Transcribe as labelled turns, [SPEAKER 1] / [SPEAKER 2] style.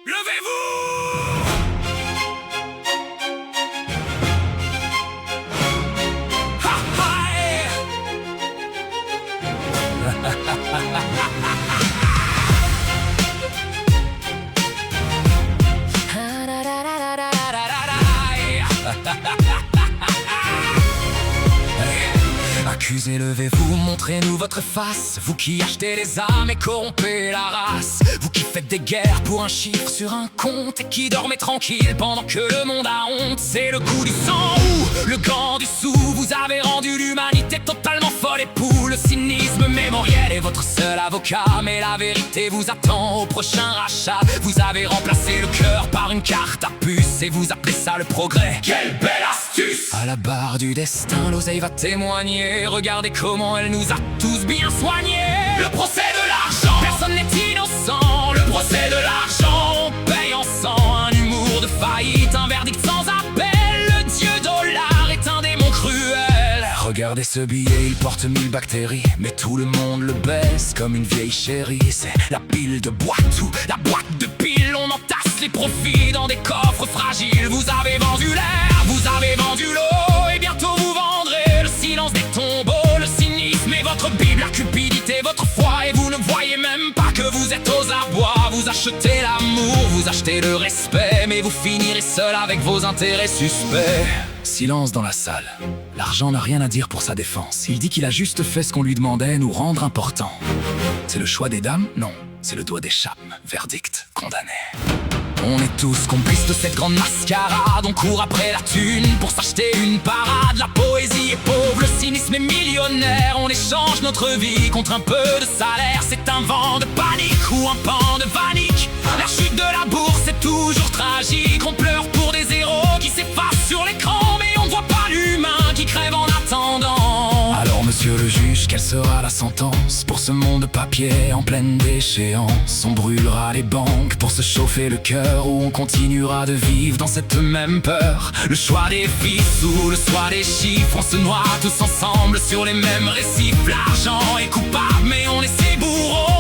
[SPEAKER 1] Levez-vous! Ha ha! Accusez, levez-vous, montrez-nous votre face. Vous qui achetez les âmes et corrompez la race. Vous qui faites des guerres pour un chiffre sur un compte et qui dormez tranquille pendant que le monde a honte. C'est le coup du sang ou le gant du sou. Vous avez rendu l'humanité totalement folle et pour le cynisme mémoriel est votre seul avocat. Mais la vérité vous attend au prochain rachat. Vous avez remplacé le cœur par une carte à puce et vous appelez ça le progrès. Quelle belle astuce! À la barre du destin, l'oseille va témoigner. Regardez comment elle nous a tous bien soignés. Le procès de l'argent, personne n'est innocent. Le procès de l'argent, on paye en sang. Un humour de faillite, un verdict sans appel. Le dieu dollar est un démon cruel. Regardez ce billet, il porte 1000 bactéries. Mais tout le monde le baisse comme une vieille chérie. C'est la pile de boîte ou la boîte de piles. On entasse les profits dans des coffres fragiles. Vous avez vendu l'air, vous avez vendu l'eau. Et bientôt vous vendrez le silence des tombeaux. Le cynisme est votre bible, la cupidité votre foi. Et vous ne voyez même pas que vous êtes aux abois. Vous achetez l'amour, vous achetez le respect. Mais vous finirez seul avec vos intérêts suspects. Silence dans la salle. L'argent n'a rien à dire pour sa défense. Il dit qu'il a juste fait ce qu'on lui demandait, nous rendre importants. C'est le choix des dames? Non, c'est le doigt d'échappe. Verdict, condamné. On est tous complices de cette grande mascarade. On court après la thune pour s'acheter une parade. La poésie est pauvre, le cynisme est millionnaire. On échange notre vie contre un peu de salaire. C'est un vent de panique ou un pan de vanique. La chute de la bourse est toujours tragique. On pleure pour des héros qui s'effacent sur l'écran. Mais on ne voit pas l'humain qui crève en attendant. Alors monsieur le juge, quelle sera la sentence pour ce monde de papier en pleine déchéance? On brûlera les banques pour se chauffer le cœur, ou on continuera de vivre dans cette même peur? Le choix des fils ou le choix des chiffres, on se noie tous ensemble sur les mêmes récifs. L'argent est coupable mais on est ses bourreaux.